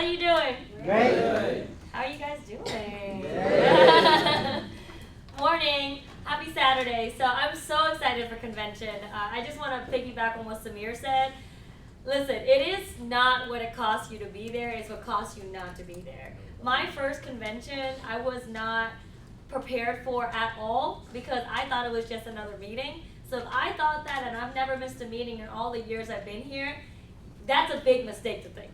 you doing? Great. How are you guys doing? Great. Morning. Happy Saturday. So I'm so excited for convention. I just want to piggyback on what Samir said. Listen, it is not what it costs you to be there, it's what costs you not to be there. My first convention, I was not prepared for at all because I thought it was just another meeting. So if I thought that, and I've never missed a meeting in all the years I've been here, that's a big mistake to think.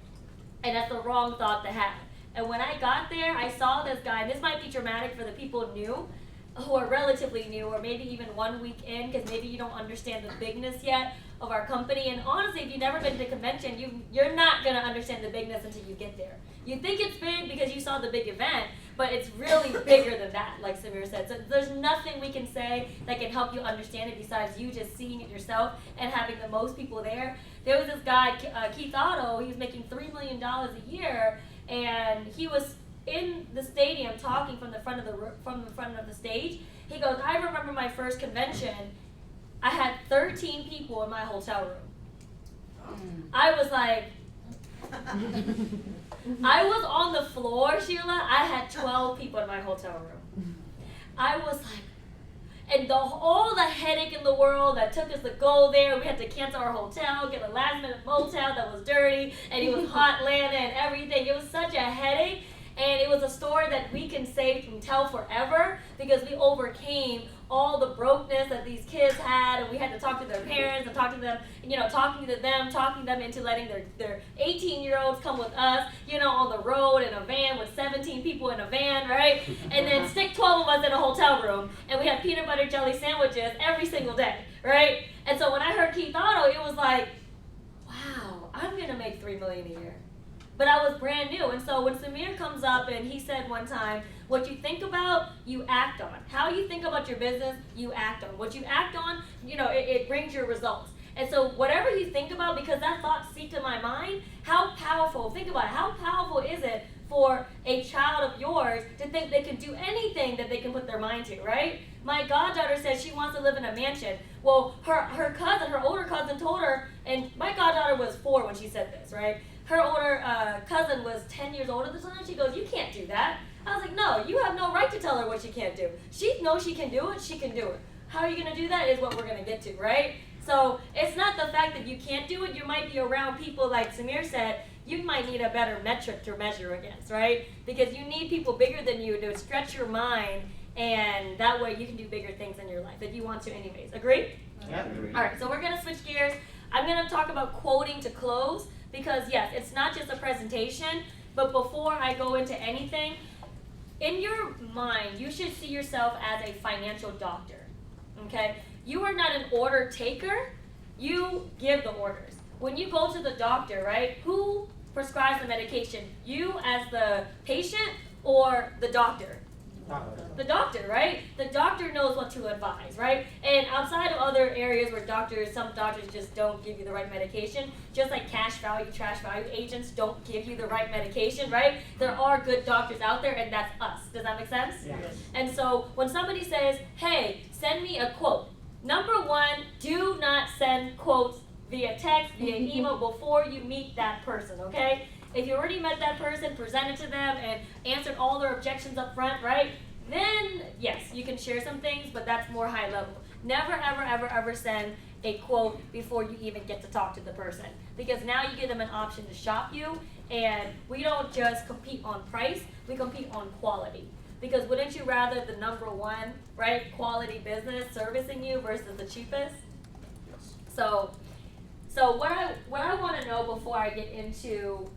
And that's the wrong thought to have. And when I got there, I saw this guy, and this might be dramatic for the people new, who are relatively new, or maybe even 1 week in, because maybe you don't understand the bigness yet of our company. And honestly, if you've never been to a convention, you're not going to understand the bigness until you get there. You think it's big because you saw the big event, but it's really bigger than that, like Samir said. So there's nothing we can say that can help you understand it besides you just seeing it yourself and having the most people there. There was this guy, Keith Otto, he was making $3 million a year, and he was in the stadium talking from the front of the stage. He goes, I remember my first convention, I had 13 people in my hotel room. I was like, I was on the floor, Sheila. I had 12 people in my hotel room. I was like, and all the headache in the world that took us to go there, we had to cancel our hotel, get a last minute motel that was dirty, and it was hot Atlanta and everything. It was such a headache. And it was a story that we can say and tell forever because we overcame all the brokenness that these kids had, and we had to talk to their parents and talking to them into letting their 18-year-olds come with us, on the road in a van with 17 people in a van, right? And then stick 12 of us in a hotel room, and we had peanut butter jelly sandwiches every single day, right? And so when I heard Keith Otto, it was like, wow, I'm gonna make $3 million a year. But I was brand new, and so when Samir comes up and he said one time, what you think about, you act on. How you think about your business, you act on. What you act on, it brings your results. And so whatever you think about, because that thought seeped in my mind, how powerful, think about it, how powerful is it for a child of yours to think they can do anything that they can put their mind to, right? My goddaughter says she wants to live in a mansion. Well, her older cousin told her, and my goddaughter was 4 when she said this, right? Her older cousin was 10 years old at the time. She goes, you can't do that. I was like, no, you have no right to tell her what she can't do. She knows she can do it, she can do it. How are you going to do that is what we're going to get to, right? So it's not the fact that you can't do it. You might be around people like Samir said, you might need a better metric to measure against, right? Because you need people bigger than you to stretch your mind, and that way you can do bigger things in your life if you want to anyways. Agree? Yeah, agree. All right, so we're going to switch gears. I'm going to talk about quoting to close. Because yes, it's not just a presentation, but before I go into anything, in your mind, you should see yourself as a financial doctor, okay? You are not an order taker, you give the orders. When you go to the doctor, right, who prescribes the medication? You as the patient or the doctor? The doctor, right? The doctor knows what to advise, right? And outside of other areas where some doctors just don't give you the right medication, just like cash value, trash value agents don't give you the right medication, right? There are good doctors out there, and that's us. Does that make sense? Yes. And so when somebody says, hey, send me a quote, number one, do not send quotes via text, via email before you meet that person, okay? If you already met that person, presented to them, and answered all their objections up front, right? Then, yes, you can share some things, but that's more high level. Never, ever, ever, ever send a quote before you even get to talk to the person. Because now you give them an option to shop you, and we don't just compete on price, we compete on quality. Because wouldn't you rather the number one, right, quality business servicing you versus the cheapest? So what I want to know before I get into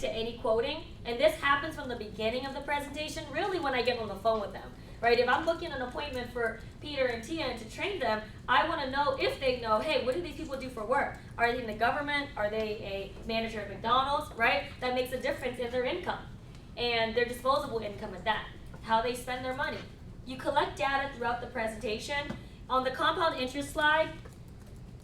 any quoting, and this happens from the beginning of the presentation, really when I get on the phone with them, right? If I'm booking an appointment for Peter and Tia to train them, I want to know if they know, hey, what do these people do for work? Are they in the government? Are they a manager at McDonald's, right? That makes a difference in their income and their disposable income at that, how they spend their money. You collect data throughout the presentation. On the compound interest slide,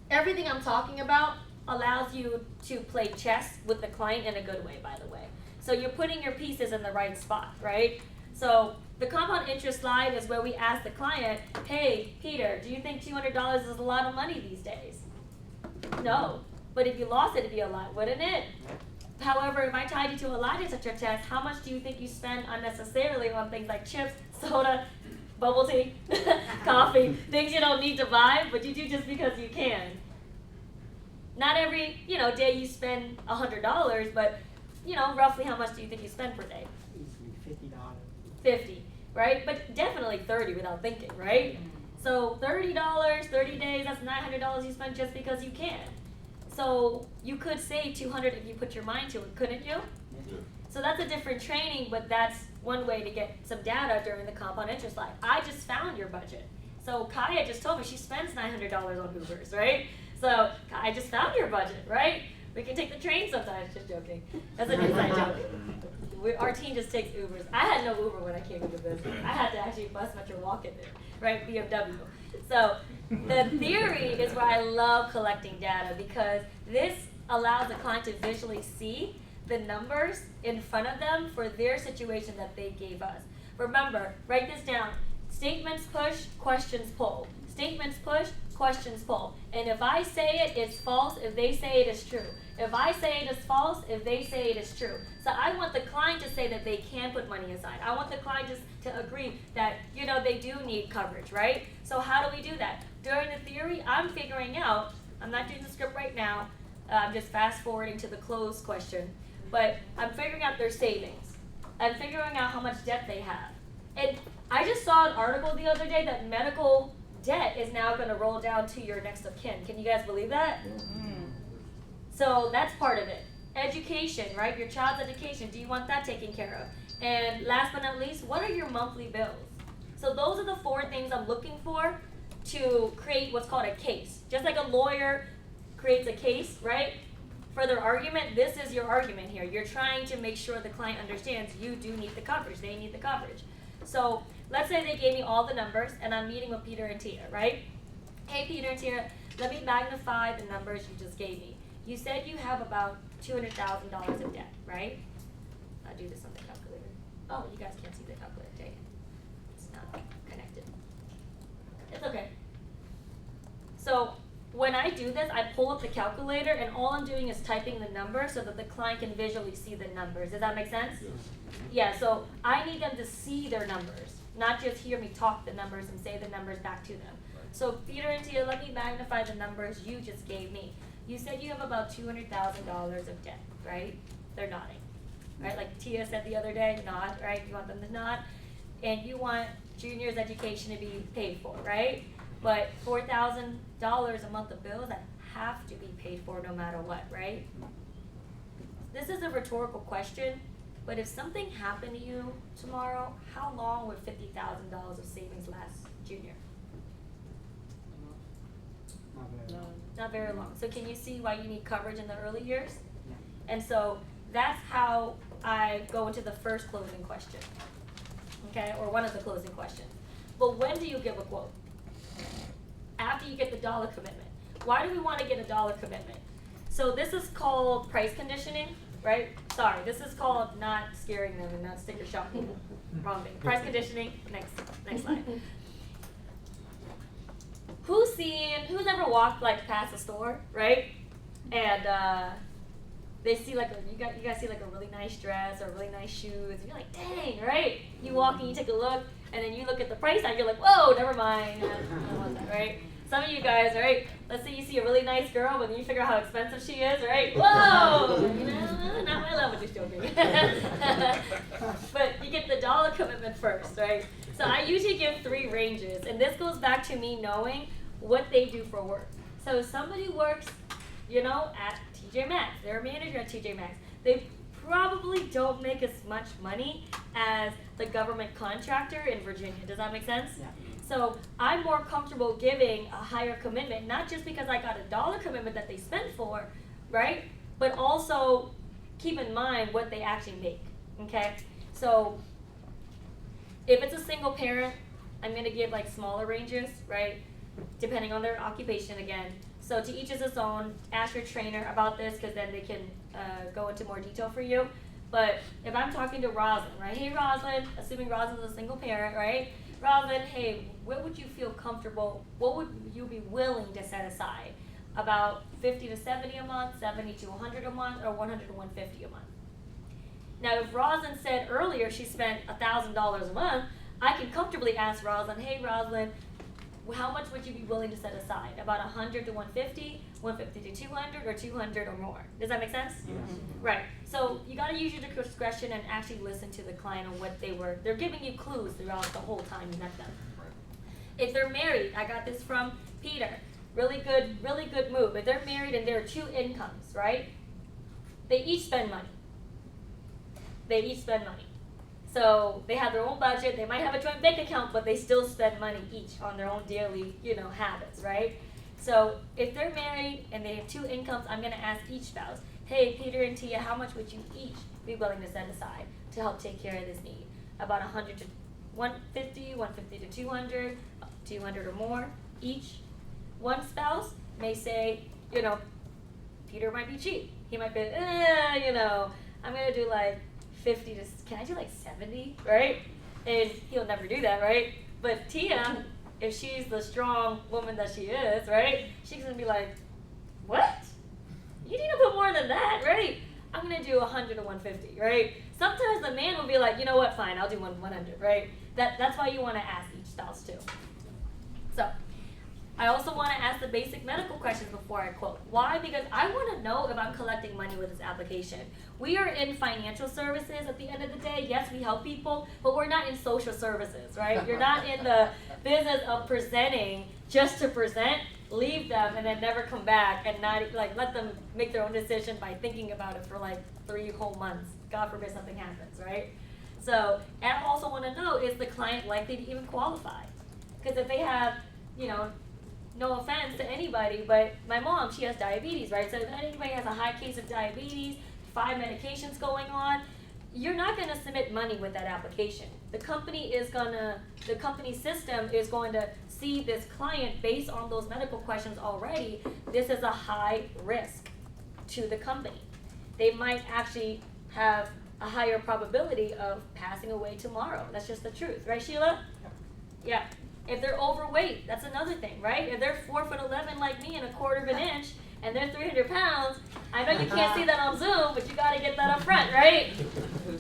everything I'm talking about allows you to play chess with the client in a good way, by the way. So you're putting your pieces in the right spot, right? So the compound interest slide is where we ask the client, hey, Peter, do you think $200 is a lot of money these days? No. But if you lost it, it'd be a lot, wouldn't it? However, if I tied you to a lie detector test, how much do you think you spend unnecessarily on things like chips, soda, bubble tea, coffee, things you don't need to buy, but you do just because you can? Not every, day you spend $100, but, roughly how much do you think you spend per day? Easily $50. 50, right? But definitely 30 without thinking, right? So $30, 30 days, that's $900 you spend just because you can. So you could save $200 if you put your mind to it, couldn't you? Yeah. So that's a different training, but that's one way to get some data during the compound interest line. I just found your budget. So Kaya just told me she spends $900 on Ubers, right? So I just found your budget, right? We can take the train sometimes, just joking. That's an inside joke. Our team just takes Ubers. I had no Uber when I came into business. I had to actually bus Metro walk in there, right? BMW. So the theory is why I love collecting data, because this allows the client to visually see the numbers in front of them for their situation that they gave us. Remember, write this down. Statements push, questions pull. Statements push, questions pull. And if I say it, it's false. If they say it is true. If I say it is false, if they say it is true. So I want the client to say that they can put money aside. I want the client to agree that, they do need coverage, right? So how do we do that? During the theory, I'm figuring out, I'm not doing the script right now, I'm just fast forwarding to the close question, but I'm figuring out their savings. I'm figuring out how much debt they have. And I just saw an article the other day that medical debt is now going to roll down to your next of kin. Can you guys believe that? So that's part of it. Education, right? Your child's education. Do you want that taken care of? And last but not least, what are your monthly bills? So those are the 4 things I'm looking for to create what's called a case. Just like a lawyer creates a case, right? For their argument, this is your argument here. You're trying to make sure the client understands you do need the coverage. They need the coverage. So let's say they gave me all the numbers and I'm meeting with Peter and Tia, right? Hey, Peter and Tia, let me magnify the numbers you just gave me. You said you have about $200,000 of debt, right? I'll do this on the calculator. Oh, you guys can't see the calculator, dang it. It's not connected. It's okay. So when I do this, I pull up the calculator and all I'm doing is typing the numbers so that the client can visually see the numbers. Does that make sense? Yes. Yeah, so I need them to see their numbers, not just hear me talk the numbers and say the numbers back to them. So Peter and Tia, let me magnify the numbers you just gave me. You said you have about $200,000 of debt, right? They're nodding, right? Like Tia said the other day, nod, right? You want them to nod. And you want Junior's education to be paid for, right? But $4,000 a month of bills that have to be paid for no matter what, right? This is a rhetorical question, but if something happened to you tomorrow, how long would $50,000 of savings last, Junior? Not very long. So can you see why you need coverage in the early years? Yeah. And so that's how I go into the first closing question, okay, or one of the closing questions. But when do you give a quote? After you get the dollar commitment. Why do we want to get a dollar commitment? So this is called price conditioning, right? Sorry, this is called not scaring them and not sticker shock people. Wrong thing. Price conditioning. Next slide. Who's ever walked like past a store, right? And they see like you guys see like a really nice dress or really nice shoes, and you're like, dang, right? You walk and you take a look, and then you look at the price tag, you're like, whoa, never mind. I don't want that, right? Some of you guys, right? Let's say you see a really nice girl, but then you figure out how expensive she is, right? Whoa! Not my level, just joking. But you get the dollar commitment first, right? So I usually give 3 ranges, and this goes back to me knowing what they do for work. So if somebody works, at TJ Maxx, they're a manager at TJ Maxx, they probably don't make as much money as the government contractor in Virginia. Does that make sense? Yeah. So I'm more comfortable giving a higher commitment, not just because I got a dollar commitment that they spent for, right? But also keep in mind what they actually make, okay? So if it's a single parent, I'm gonna give like smaller ranges, right? Depending on their occupation again. So to each is its own. Ask your trainer about this because then they can go into more detail for you. But if I'm talking to Roslyn, right? Hey Roslyn, assuming Roslyn's a single parent, right? Roslyn, hey, what would you feel comfortable, what would you be willing to set aside? about 50 to 70 a month, 70 to 100 a month, or 100 to 150 a month. Now, if Rosalind said earlier she spent $1,000 a month, I can comfortably ask Rosalind, hey Rosalind, how much would you be willing to set aside? About 100 to 150, 150 to 200, or 200 or more? Does that make sense? Yes. Right. So you got to use your discretion and actually listen to the client on what they're giving you clues throughout the whole time you met them. If they're married, I got this from Peter. Really good move. If they're married and there are two incomes, right? They each spend money. So they have their own budget. They might have a joint bank account, but they still spend money each on their own daily, habits, right? So if they're married and they have two incomes, I'm going to ask each spouse, hey, Peter and Tia, how much would you each be willing to set aside to help take care of this need? About 100 to 150, 150 to 200, 200 or more each. One spouse may say, Peter might be cheap. He might be, I'm going to do like 50 to, can I do like 70, right? And he'll never do that, right? But Tia, if she's the strong woman that she is, right? She's going to be like, what? You need to put more than that, right? I'm going to do 100 to 150, right? Sometimes the man will be like, you know what, fine, I'll do 100, right? That's why you want to ask each spouse too. So, I also want to ask the basic medical questions before I quote. Why? Because I want to know if I'm collecting money with this application. We are in financial services at the end of the day. Yes, we help people, but we're not in social services, right? You're not in the business of presenting just to present, leave them, and then never come back and not let them make their own decision by thinking about it for 3 whole months. God forbid something happens, right? So, and I also want to know, is the client likely to even qualify? Because if they have, no offense to anybody, but my mom, she has diabetes, right? So if anybody has a high case of diabetes, 5 medications going on, you're not going to submit money with that application. The company system is going to see this client based on those medical questions already. This is a high risk to the company. They might actually have a higher probability of passing away tomorrow. That's just the truth, right, Sheila? Yeah. If they're overweight, that's another thing, right? If they're 4'11" like me and 1/4 inch, and they're 300 pounds, I know you can't see that on Zoom, but you got to get that up front, right?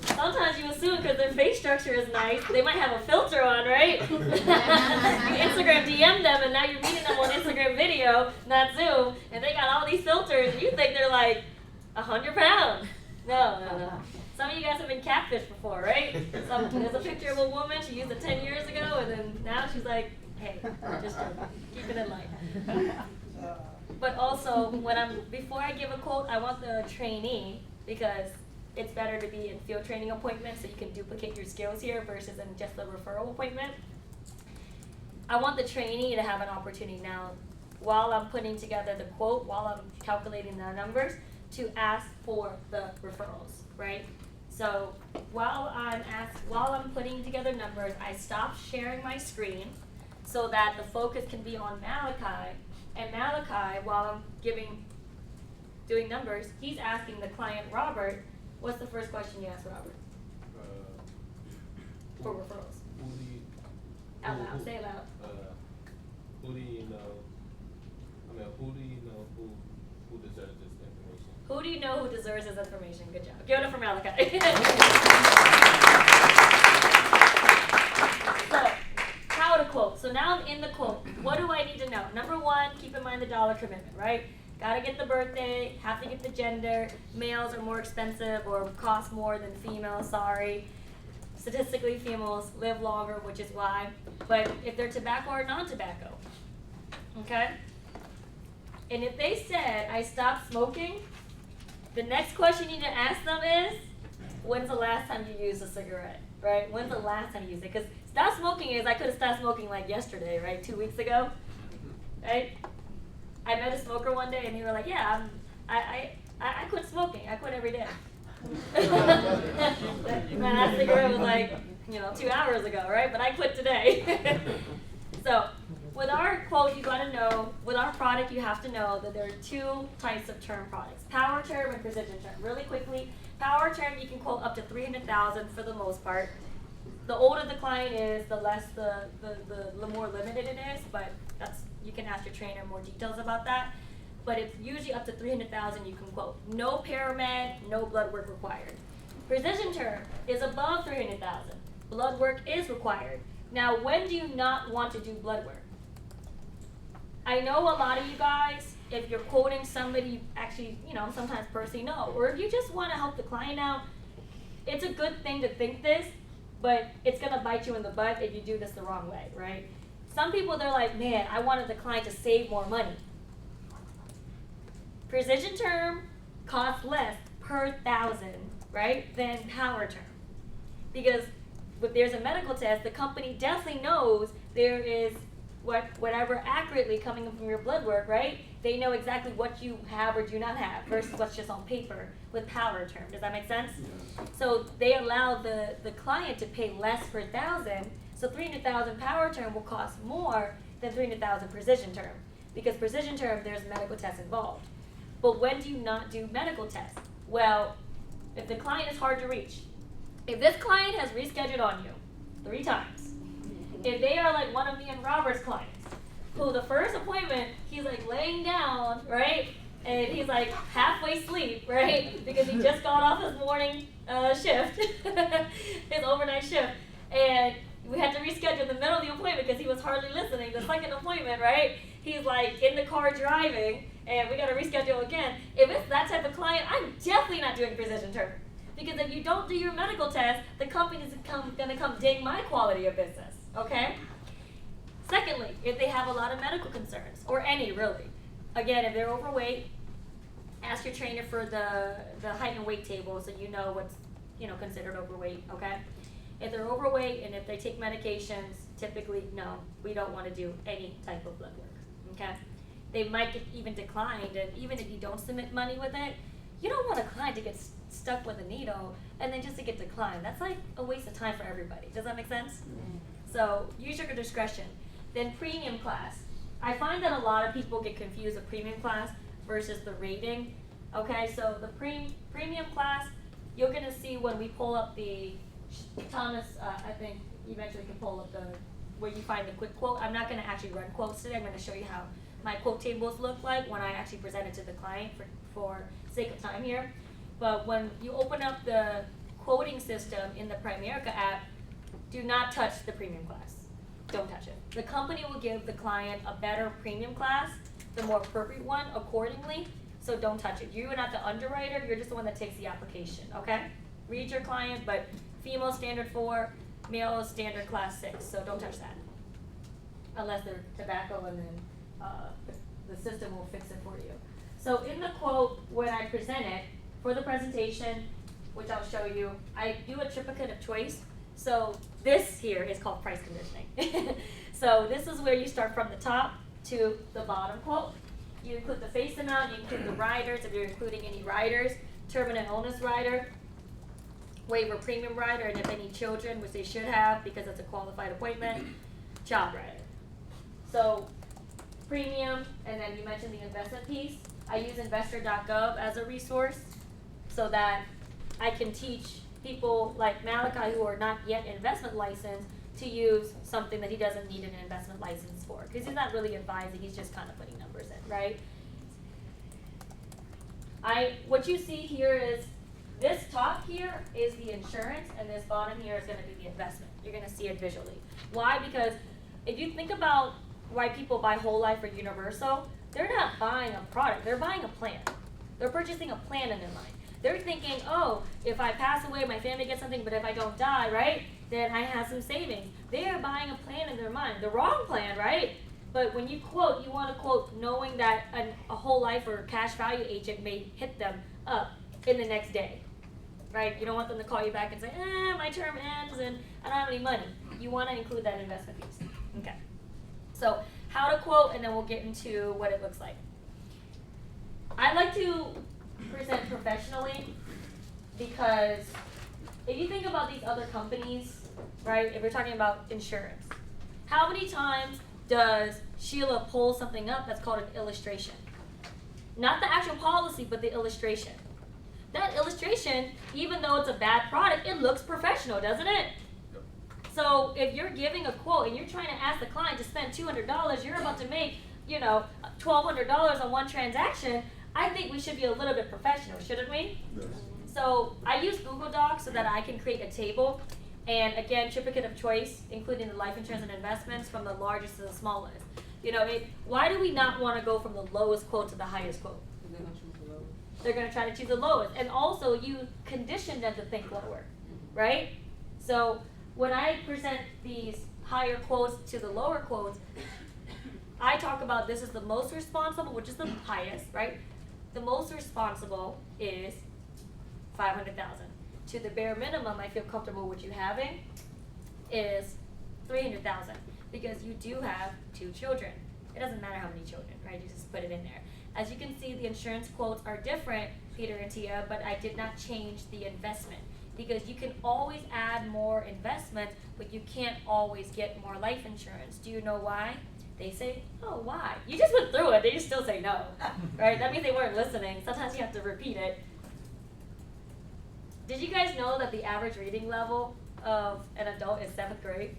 Sometimes you assume because their face structure is nice, they might have a filter on, right? You Instagram DM them, and now you're meeting them on Instagram video, not Zoom, and they got all these filters, and you think they're like 100 pounds. No. Some of you guys have been catfished before, right? There's a picture of a woman, she used it 10 years ago, and then now she's like, hey, just keep it in light. But also, before I give a quote, I want the trainee, because it's better to be in field training appointments so you can duplicate your skills here versus in just a referral appointment. I want the trainee to have an opportunity now, while I'm putting together the quote, while I'm calculating the numbers, to ask for the referrals, right? So while I'm putting together numbers, I stop sharing my screen so that the focus can be on Malachi. And Malachi, while I'm doing numbers, he's asking the client, Robert, what's the first question you ask Robert? For referrals. Out loud, say it loud. Who do you know who deserves this information? Who do you know who deserves this information? Good job. Give it up for Malachi. So, how to quote. So now I'm in the quote. What do I need to know? Number 1, keep in mind the dollar commitment, right? Gotta get the birthday, have to get the gender. Males are more expensive or cost more than females, sorry. Statistically, females live longer, which is why. But if they're tobacco or non-tobacco, okay? And if they said, I stopped smoking, the next question you need to ask them is, when's the last time you used a cigarette, right? When's the last time you used it? Because stop smoking is, I could have stopped smoking like yesterday, right? 2 weeks ago, right? I met a smoker one day and he was like, yeah, I quit smoking. I quit every day. My last cigarette was like, 2 hours ago, right? But I quit today. So, with our quote, you gotta know, with our product, you have to know that there are 2 types of term products. Power term and precision term. Really quickly, power term, you can quote up to $300,000 for the most part. The older the client is, the less the more limited it is, but you can ask your trainer more details about that. but it's usually up to 300,000 you can quote. No paramed, no blood work required. Precision term is above 300,000. Blood work is required. Now, when do you not want to do blood work? I know a lot of you guys, if you're quoting somebody you actually, sometimes personally know, or if you just want to help the client out, it's a good thing to think this, but it's going to bite you in the butt if you do this the wrong way, right? Some people, they're like, man, I wanted the client to save more money. Precision term costs less per thousand, right, than power term. Because if there's a medical test, the company definitely knows there is whatever accurately coming from your blood work, right? They know exactly what you have or do not have versus what's just on paper with power term. Does that make sense? Yes. So they allow the client to pay less per thousand. So 300,000 power term will cost more than 300,000 precision term. Because precision term, there's medical tests involved. But when do you not do medical tests? Well, if the client is hard to reach, if this client has rescheduled on you 3 times, if they are like one of me and Robert's clients, who the first appointment, he's like laying down, right? And he's like halfway asleep, right? Because he just got off his morning shift, his overnight shift. And we had to reschedule in the middle of the appointment because he was hardly listening. The second appointment, right? He's like in the car driving, and we got to reschedule again. If it's that type of client, I'm definitely not doing precision term. Because if you don't do your medical test, the company's going to come ding my quality of business, okay? Secondly, if they have a lot of medical concerns, or any really. Again, if they're overweight, ask your trainer for the height and weight table so you know what's considered overweight, okay? If they're overweight and if they take medications, typically, no, we don't want to do any type of blood work, okay? They might get even declined, and even if you don't submit money with it, you don't want a client to get stuck with a needle and then just to get declined. That's like a waste of time for everybody. Does that make sense? Mm-hmm. So use your discretion. Then premium class. I find that a lot of people get confused with premium class versus the rating. Okay, so the premium class, you're going to see when we pull up the, Thomas, I think eventually can pull up where you find the quick quote. I'm not going to actually run quotes today. I'm going to show you how my quote tables look like when I actually present it to the client for sake of time here. But when you open up the quoting system in the Primerica app, do not touch the premium class. Don't touch it. The company will give the client a better premium class, the more appropriate one accordingly, so don't touch it. You are not the underwriter, you're just the one that takes the application, okay? Read your client, but female standard 4, male standard class 6, so don't touch that. Unless they're tobacco, and then the system will fix it for you. So in the quote, when I present it, for the presentation, which I'll show you, I do a triplicate of choice. So this here is called price conditioning. So this is where you start from the top to the bottom quote. You include the face amount, you include the riders, if you're including any riders, terminal illness rider, waiver premium rider, and if any children, which they should have because it's a qualified appointment, child rider. So premium, and then you mentioned the investment piece. I use investor.gov as a resource so that I can teach people like Malachi who are not yet investment licensed to use something that he doesn't need an investment license for, because he's not really advising, he's just kind of putting numbers in, right? What you see here is this top here is the insurance, and this bottom here is going to be the investment. You're going to see it visually. Why? Because if you think about why people buy whole life or universal, they're not buying a product, they're buying a plan. They're purchasing a plan in their mind. They're thinking, oh, if I pass away, my family gets something, but if I don't die, right, then I have some savings. They are buying a plan in their mind. The wrong plan, right? But when you quote, you want to quote knowing that a whole life or cash value agent may hit them up in the next day, right? You don't want them to call you back and say, my term ends and I don't have any money. You want to include that investment piece. Okay. So how to quote, and then we'll get into what it looks like. I like to present professionally because if you think about these other companies, right, if we're talking about insurance, how many times does Sheila pull something up that's called an illustration? Not the actual policy, but the illustration. That illustration, even though it's a bad product, it looks professional, doesn't it? So if you're giving a quote and you're trying to ask the client to spend $200, you're about to make $1,200 on one transaction, I think we should be a little bit professional, shouldn't we? Yes. So I use Google Docs so that I can create a table, and again, triplicate of choice, including the life insurance and investments from the largest to the smallest. Why do we not want to go from the lowest quote to the highest quote? They're gonna choose the lowest. They're going to try to choose the lowest, and also you condition them to think lower, right? So when I present these higher quotes to the lower quotes, I talk about this is the most responsible, which is the highest, right? The most responsible is 500,000. To the bare minimum, I feel comfortable with you having is 300,000 because you do have 2 children. It doesn't matter how many children, right? You just put it in there. As you can see, the insurance quotes are different, Peter and Tia, but I did not change the investment because you can always add more investments, but you can't always get more life insurance. Do you know why? They say, oh, why? You just went through it, they just still say no, right? That means they weren't listening. Sometimes you have to repeat it. Did you guys know that the average reading level of an adult is 7th grade?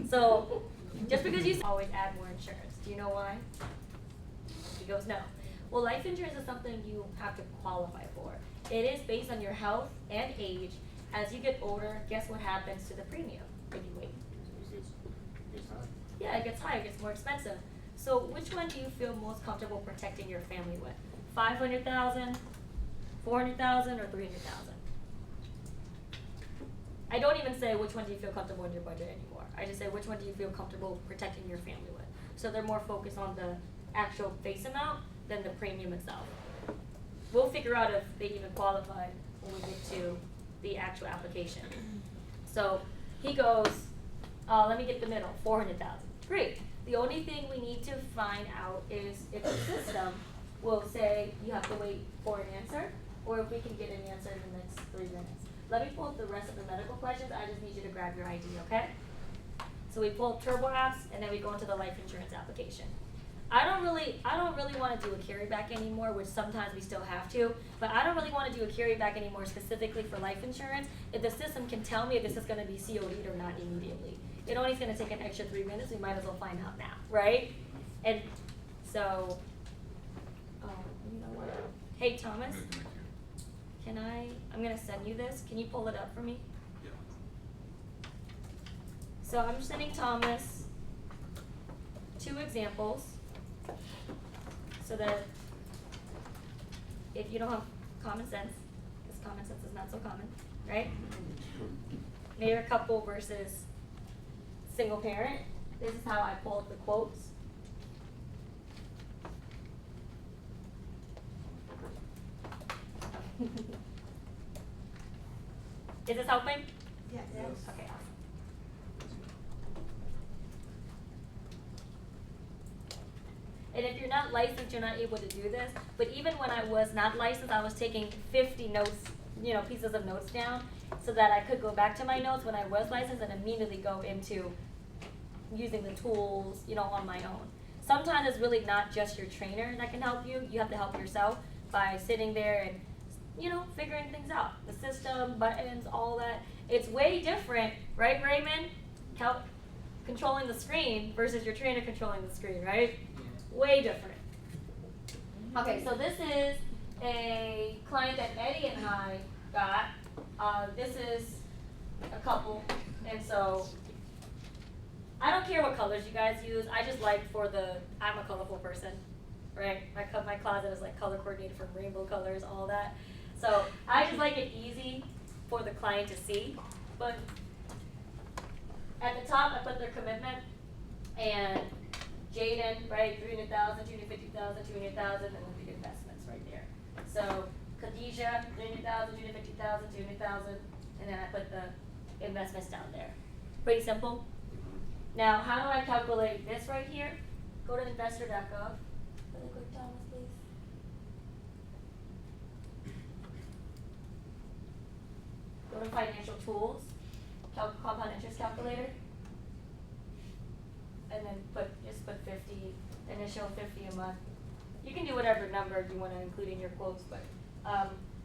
So, just because you always add more insurance, do you know why? He goes, no. Well, life insurance is something you have to qualify for. It is based on your health and age. As you get older, guess what happens to the premium when you wait? It gets high. Yeah, it gets higher, it gets more expensive. So which one do you feel most comfortable protecting your family with? 500,000, 400,000, or 300,000? I don't even say which one do you feel comfortable in your budget anymore. I just say which one do you feel comfortable protecting your family with. So they're more focused on the actual face amount than the premium itself. We'll figure out if they even qualify when we get to the actual application. So he goes, let me get the middle, 400,000. Great. The only thing we need to find out is if the system will say you have to wait for an answer, or if we can get an answer in the next 3 minutes. Let me pull up the rest of the medical questions. I just need you to grab your ID, okay? So we pull up Turbo Apps, and then we go into the life insurance application. I don't really want to do a carryback anymore, which sometimes we still have to, but I don't really want to do a carryback anymore specifically for life insurance if the system can tell me if this is going to be COD'd or not immediately. It only is going to take an extra 3 minutes. We might as well find out now, right? And so, you know what? Hey, Thomas, I'm going to send you this. Can you pull it up for me? Yeah. So I'm sending Thomas 2 examples so that if you don't have common sense, because common sense is not so common, right? Married couple versus single parent. This is how I pulled the quotes. Is this helping? Yes. Okay, awesome. And if you're not licensed, you're not able to do this. But even when I was not licensed, I was taking 50 notes, pieces of notes down so that I could go back to my notes when I was licensed and immediately go into using the tools, on my own. Sometimes it's really not just your trainer that can help you. You have to help yourself by sitting there and, figuring things out. The system, buttons, all that. It's way different, right, Raymond? Controlling the screen versus your trainer controlling the screen, right? Way different. Okay, so this is a client that Eddie and I got. This is a couple, and so I don't care what colors you guys use. I just like I'm a colorful person, right? My closet is like color coordinated from rainbow colors, all that. So I just like it easy for the client to see. But at the top, I put their commitment, and Jaden, right, 300,000, 250,000, 200,000, and then the investments right there. So Khadijah, 300,000, 250,000, 200,000, and then I put the investments down there. Pretty simple. Now, how do I calculate this right here? Go to investor.gov. Really quick, Thomas, please. Go to financial tools, compound interest calculator, and then just put 50, initial 50 a month. You can do whatever number you want to include in your quotes, but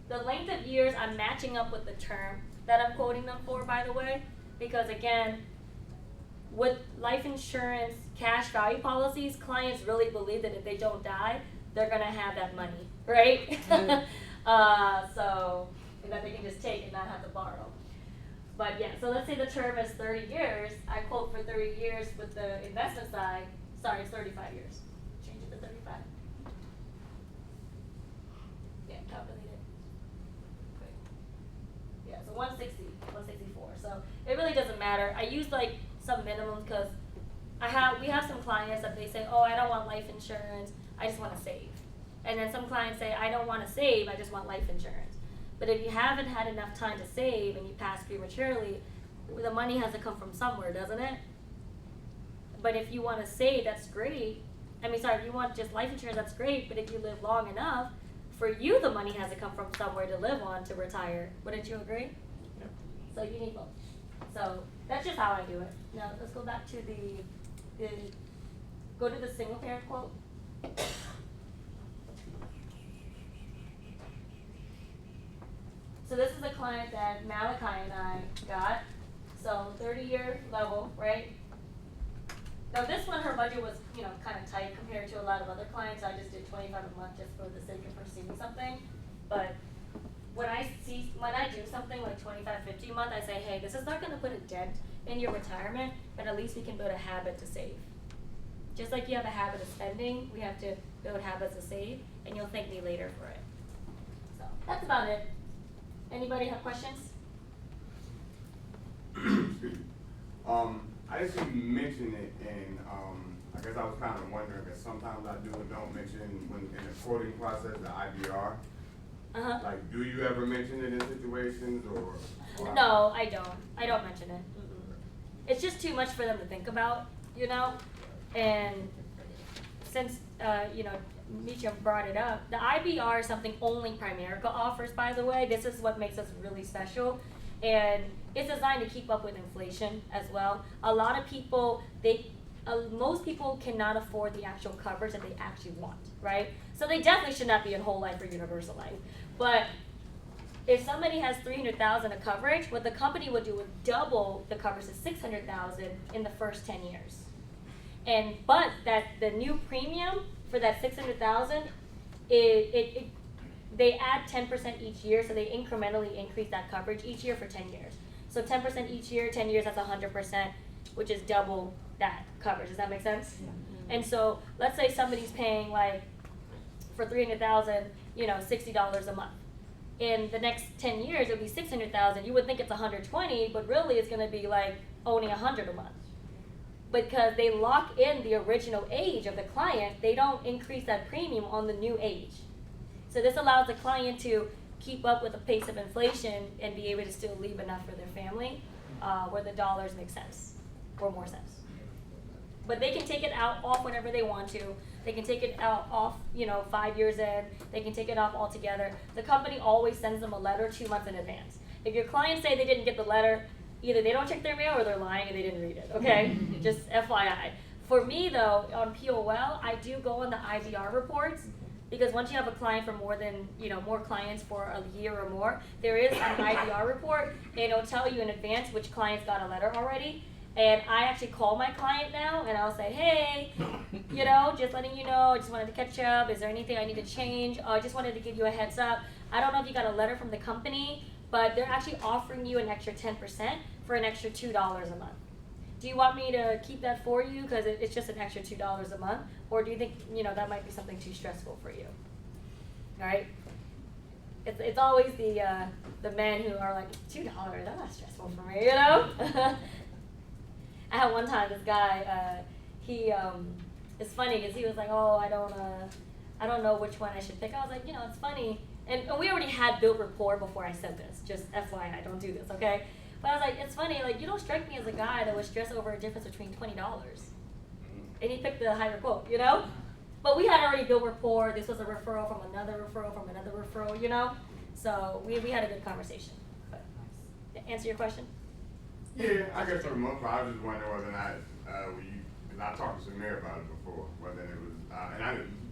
the length of years I'm matching up with the term that I'm quoting them for, by the way, because again, with life insurance cash value policies, clients really believe that if they don't die, they're gonna have that money, right? So, and that they can just take and not have to borrow. But yeah, so let's say the term is 30 years. I quote for 30 years with the investment side. Sorry, it's 35 years. Change it to 35. Yeah, calculate it. Quick. Yeah, so 160, 164. So it really doesn't matter. I use like some minimums because we have some clients that they say, oh, I don't want life insurance. I just want to save. And then some clients say, I don't want to save. I just want life insurance. But if you haven't had enough time to save and you pass prematurely, the money has to come from somewhere, doesn't it? But if you want to save, that's great. If you want just life insurance, that's great. But if you live long enough, for you, the money has to come from somewhere to live on to retire. Wouldn't you agree? Yep. So you need both. So that's just how I do it. Now let's go back to go to the single parent quote. So this is the client that Malachi and I got. So 30-year level, right? Now this one, her budget was, kind of tight compared to a lot of other clients. I just did $25 a month just for the sake of receiving something. But when I do something like $25, $50 a month, I say, hey, this is not going to put a dent in your retirement, but at least we can build a habit to save. Just like you have a habit of spending, we have to build habits to save, and you'll thank me later for it. So that's about it. Anybody have questions? I just see you mention it, and I guess I was kind of wondering, because sometimes I do and don't mention when in the quoting process the IBR. Uh-huh. Like, do you ever mention it in situations, or? No, I don't. I don't mention it. It's just too much for them to think about, And since Misha brought it up, the IBR is something only Primerica offers, by the way. This is what makes us really special. And it's designed to keep up with inflation as well. A lot of people, most people cannot afford the actual coverage that they actually want, right? So they definitely should not be in whole life or universal life. But if somebody has $300,000 of coverage, what the company would do would double the coverage to $600,000 in the first 10 years. But the new premium for that $600,000, they add 10% each year, so they incrementally increase that coverage each year for 10 years. So 10% each year, 10 years, that's 100%, which is double that coverage. Does that make sense? Yeah. And so let's say somebody's paying for $300,000, $60 a month. In the next 10 years, it'll be $600,000. You would think it's $120, but really it's going to be only $100 a month. Because they lock in the original age of the client, they don't increase that premium on the new age. So this allows the client to keep up with the pace of inflation and be able to still leave enough for their family, where the dollars make sense, or more sense. But they can take it off whenever they want to. They can take it off, 5 years in. They can take it off altogether. The company always sends them a letter 2 months in advance. If your clients say they didn't get the letter, either they don't check their mail or they're lying and they didn't read it, okay? Just FYI. For me, though, on POL, I do go on the IBR reports, because once you have a client for more than, more clients for a year or more, there is an IBR report, and it'll tell you in advance which clients got a letter already. And I actually call my client now, and I'll say, hey, just letting you know, I just wanted to catch up. Is there anything I need to change? I just wanted to give you a heads up. I don't know if you got a letter from the company, but they're actually offering you an extra 10% for an extra $2 a month. Do you want me to keep that for you because it's just an extra $2 a month? Or do you think, that might be something too stressful for you? All right? It's always the men who are like, $2, that's not stressful for me, I had one time this guy, it's funny because he was like, oh, I don't know which one I should pick. I was like, it's funny. And we already had built rapport before I said this, just FYI, don't do this, okay? But I was like, it's funny, you don't strike me as a guy that would stress over a difference between $20. And he picked the higher quote, But we had already built rapport. This was a referral from another referral, So we had a good conversation. But answer your question? Yeah, I guess for the most part, I was just wondering whether or not, because I talked to Samir about it before, whether it was,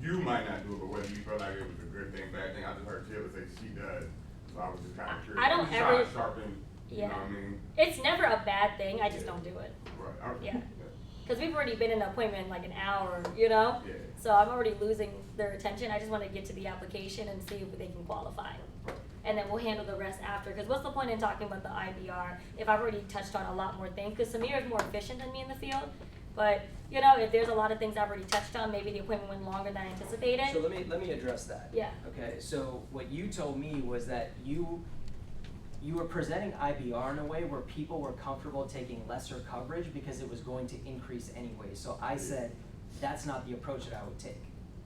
you might not do it, but whether you felt like it was a good thing, bad thing. I just heard Taylor say she does, so I was just kind of curious. I don't ever. Sharpen You know what I mean? It's never a bad thing. I just don't do it. Right. Okay. Yeah. Because we've already been in an appointment in like an hour, you know? Yeah. So I'm already losing their attention. I just want to get to the application and see if they can qualify. And then we'll handle the rest after. Because what's the point in talking about the IBR if I've already touched on a lot more things? Because Samir is more efficient than me in the field. But, you know, if there's a lot of things I've already touched on, maybe the appointment went longer than I anticipated. So let me address that. Yeah. Okay, so what you told me was that you were presenting IBR in a way where people were comfortable taking lesser coverage because it was going to increase anyway. So I said, that's not the approach that I would take.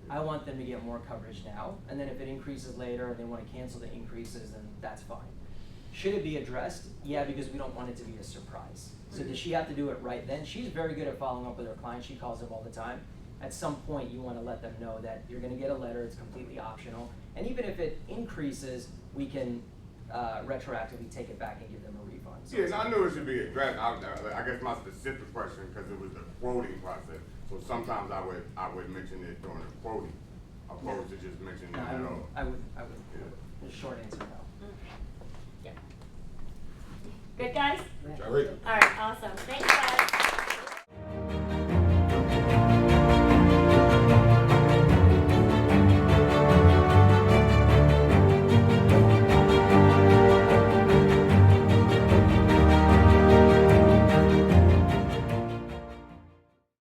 I want them to get more coverage now, and then if it increases later and they want to cancel the increases, then that's fine. Should it be addressed? Yeah, because we don't want it to be a surprise. So does she have to do it right then? She's very good at following up with her clients. She calls them all the time. At some point, you want to let them know that you're going to get a letter. It's completely optional. And even if it increases, we can retroactively take it back and give them a refund. So Yeah, and I knew it should be addressed. I guess my specific question, because it was the quoting process. So sometimes I would mention it during the quoting, opposed to just mentioning it No, at all. I would. Yeah. The short answer, no. Yeah. Good, guys? All right. All right, awesome. Thank you.